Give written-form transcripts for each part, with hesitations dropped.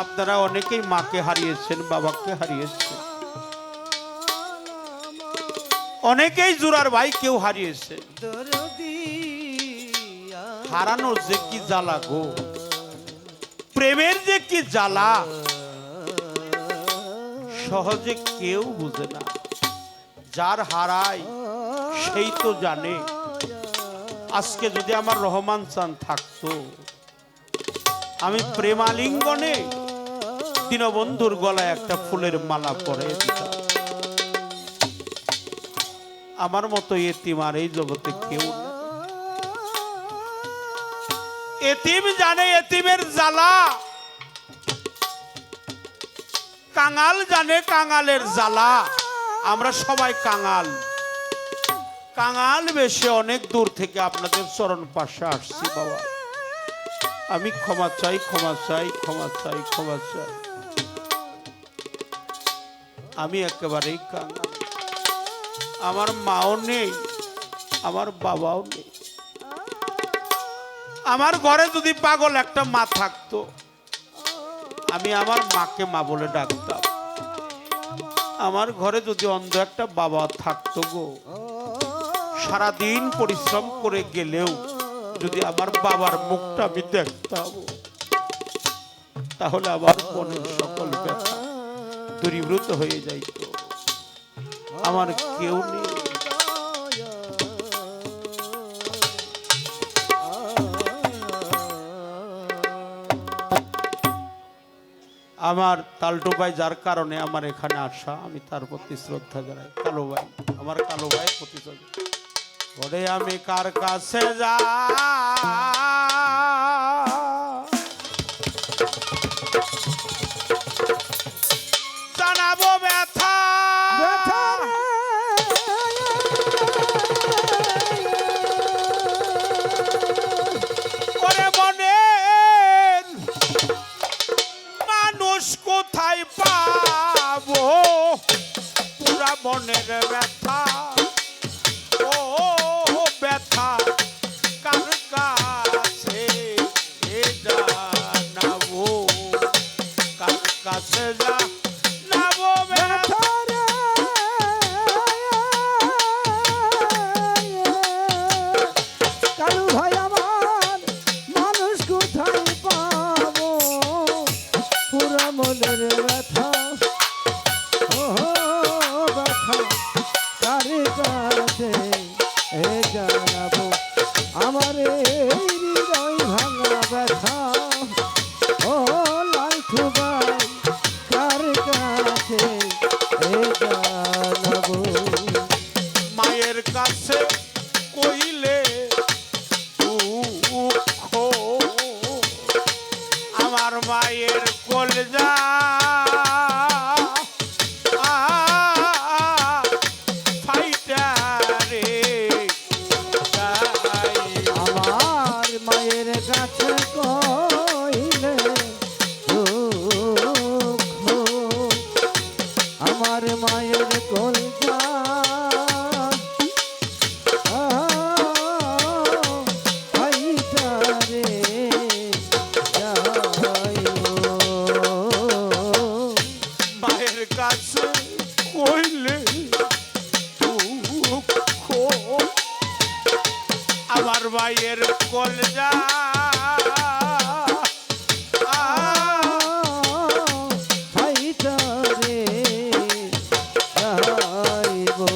আপনারা অনেকেই মাকে হারিয়েছেন, বাবাকে হারিয়েছেন, অনেকেই জোড়ার ভাই কেউ হারিয়েছে। হারানোর যে কি জ্বালা গো, প্রেমের যে কি জ্বালা, সহজে কেউ বুঝে না। যার হারায় সেই তো জানে। আজকে যদি আমার রহমান চান থাকতো, আমি প্রেমালিঙ্গনে দীনবন্ধুর গলায় একটা ফুলের মালা পরে দিতাম। আমার মতো এতিম আর এই জগতে কেউ না। এতিম জানে এতিমের জ্বালা, কাঙাল জানে কাঙালের জ্বালা। আমরা সবাই কাঙাল, কাঙাল বেশে অনেক দূর থেকে আপনাদের চরণ পাশে আসছি বাবা। আমি ক্ষমা চাই, ক্ষমা চাই, ক্ষমা চাই, ক্ষমা চাই। আমি একেবারেই কাঙাল। আমার মাও নেই, আমার বাবাও নেই। আমার ঘরে যদি পাগল একটা মা থাকতো, আমি আমার মাকে মা বলে ডাকতাম। আমার ঘরে যদি অন্ধ একটা বাবা থাকতো গো, সারাদিন পরিশ্রম করে গেলেও যদি আমার বাবার মুখটা আমি দেখতাম, তাহলে আমার মনের সকল ব্যথা দূরীভূত হয়ে যাইত। আমার কেউ নেই। আমার তালটু ভাই যার কারণে আমার এখানে আসা, আমি তার প্রতি শ্রদ্ধা জানাই। কালো ভাই, আমার কালো ভাই প্রতি ওরে আমি কার কাছে যা জানাবো ব্যথা, ওরে মনের মানুষ কোথায় পাবো, পুরা মনের ব্যথা। ও ব্যথা কার কাছে জানাবো, কার কাছে জানাবো ব্যথা। কালু ভাই আমার মানুষ কোথায় পাবো, পুরা মনের ব্যথা। ও ব্যথা কার কাছে জানাবো, আমার এই হৃদয় ভাঙা ব্যথা। ও লালটু ভাই কার কাছে জানাবো। মায়ের কাছে কইলে দুঃখ, আমার মায়ের কলজা ফাইটা রে আমার মায়ের কাছে কইলে দুঃখ, আমার মায়ের কলজা ফাইটারে যাইবো। মায়ের কাছে কইলে দুঃখ, আমার মায়ের কলজা ফাইটারে যাইবো।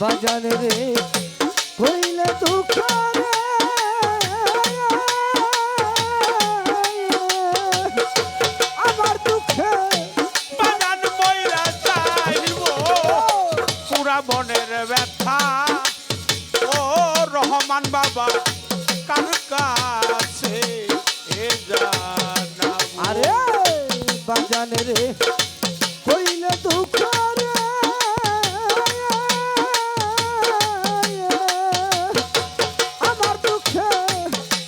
বাজান রে কইলে দুঃখ রে, আমার দুঃখে বাগান বইরা যাইব, পুরা মনের ব্যথা। ও রহমান বাবা কার কাছে জানাবো। আরে বাজান রে কইলে দুঃখ রে, আমার দুঃখে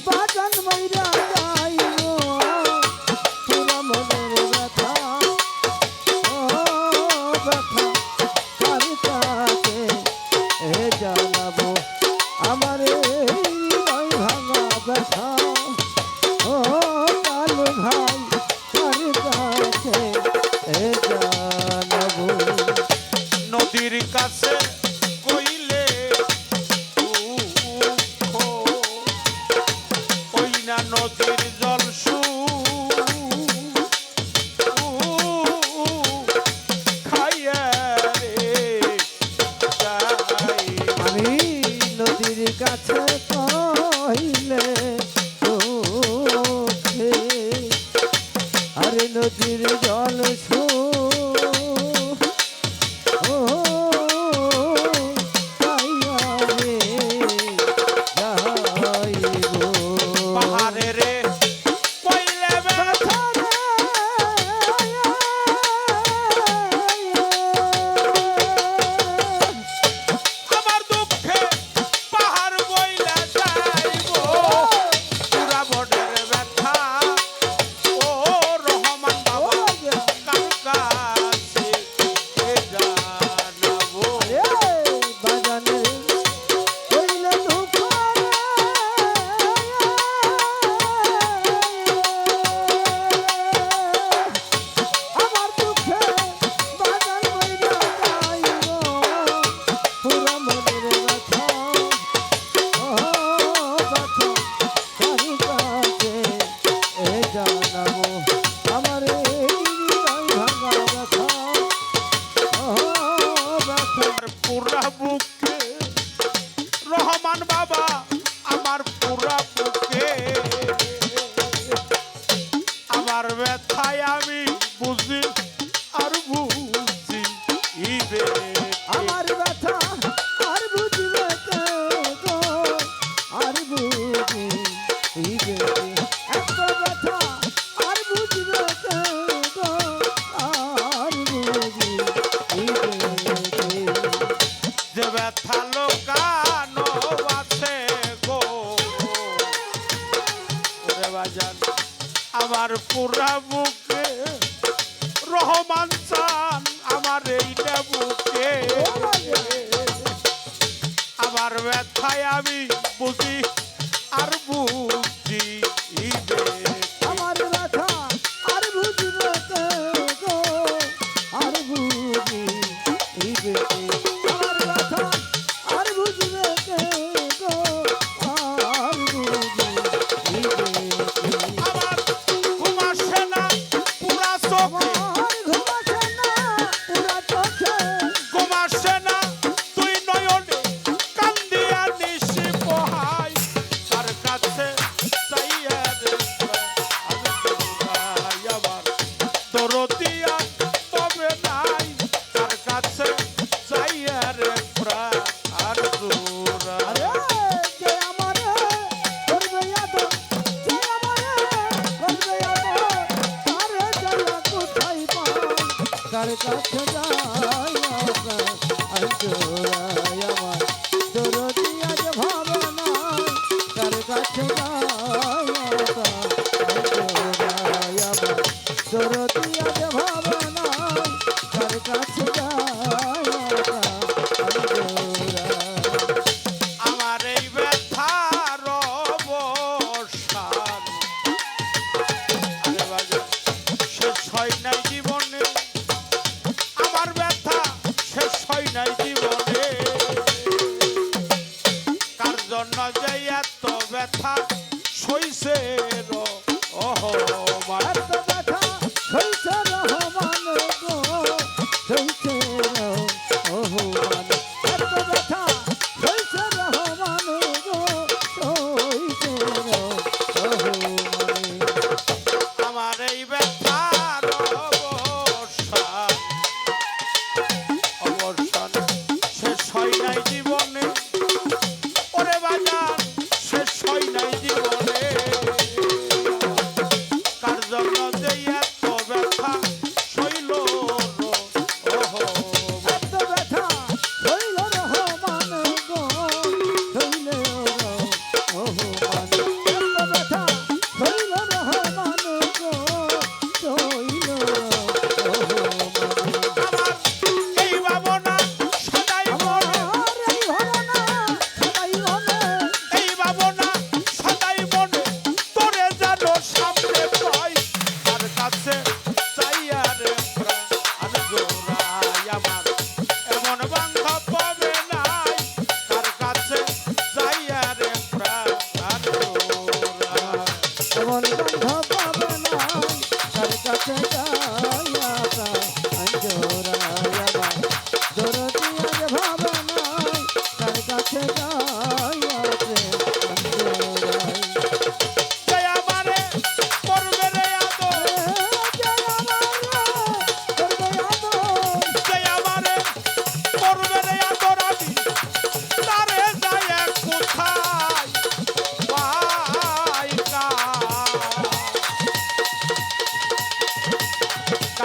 বাজান মইরা যাইবো, পুরা মনের ব্যথা। ও ব্যথা কার কাছে জানাবো, আমার এই হৃদয় ভাঙা ব্যথা। ও কালু ভাই কার নদীর জল ও যাইয়া রে যাইব পাহাড়ে রে কইলে ব্যথা আমার দুঃখে পাহাড় বইলা যাইব পুরা বনের ব্যথা ও রহমান বাবা কার কাছে জানাবো বাজানে কইলে দুঃখ আমার দুঃখে বাজান মইরা যাইব পুরা মনের ব্যথা ও ব্যথা কার কাছে জানাবো আমার এই হৃদয় ভাঙা ব্যথা ও ব্যথা আমার পুরা বুকে রহমান বাবা আমার পুরা বুকে আমার ব্যথায় আমি বুঝি আর বুঝি ইবে আমার ব্যথা আর বুঝবে কে গো আর বুঝি এত ব্যথা আর বুঝবে কে গো আর বুঝি যে ব্যথা লোকানো আছে গো ওরে বাজান আমার পুরা বুকে রহমান চান আমার এইটা বুকে আমার ব্যথায় আমি বুঝি আর বুঝি আমার ব্যথা আর বুঝবে কে গো আর বুঝি আমার ব্যথা আর বুঝবে কে গো আর বুঝি আমার ঘুম আসে না পুরা চোখে আমার ঘুমাছে না পুরা চোখে ঘুম আসে না তুই নয়নে কান্দিয়া নিশি পোহাই তার কাছে চাইয়া রে আমি তোরাই আমার দরদিয়া তবে নাই তার কাছে চাইয়া রে প্রাণ আর জোড়া আরে যে আমারে করবে আদর যে আমারে করবে আদর তারে জ্বালা কোথায় পাই কার কাছে যাই আঞ্জোরাই আমার দরদিয়া যে ভাবনা কার কাছে যাই আঞ্জোরাই আমার দরদিয়া যে ভাবনা কার কাছে যাই আঞ্জোরাই আমার এই ব্যথার অবসান আরে বাজার শেষ হয় নাই জীবনে আমার ব্যথা শেষ হয় নাই জীবনে কার জন্য যে এত ব্যথা সইছে ওহো মানে এত ব্যথা সইছে রহমান গো সইছে রহমান এত ব্যথা সইছে রহমান গো সইছে রহমান আমার এই ব্যথার অবসান অবসান শেষ হয় নাই জীবনে ওরে বাজার শেষ হয় নাই জীবনে কার জন্য যে এত ব্যথা শৈল ওহো এত ব্যথা হইল রহমান গো হইল রহমান এত ব্যথা হইল রহমান গো হইল রহমান আমার এই ভাবনা সদাই মনে আমার এই ভাবনা সদাই মনে এই ভাবনা সদাই মনে তোরে জানো সামনে পাই তার কাছে চাইয়া রে প্রাণ জোড়াই আমার এমন বান্ধব পাবে নাই তার কাছে চাইয়া রে প্রাণ জোড়াই এমন বান্ধব পাবে না তার কাছে যাইয়া অঞ্জোরাই আমার দরদিয়া যে ভাবনা তার কাছে যাইয়া অঞ্জোরাই যে আমারে করবে রে আদর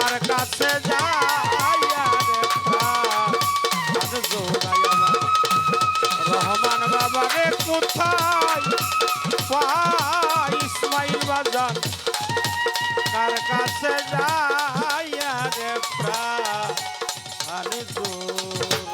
কার কাছে যাইয়া রে প্রাণ জোড়াইয়া আমার রহমান বাবা রে কোথায় পাই ইসমাইল বাজান কার কাছে যাইয়া রে প্রাণ জোড়াইয়া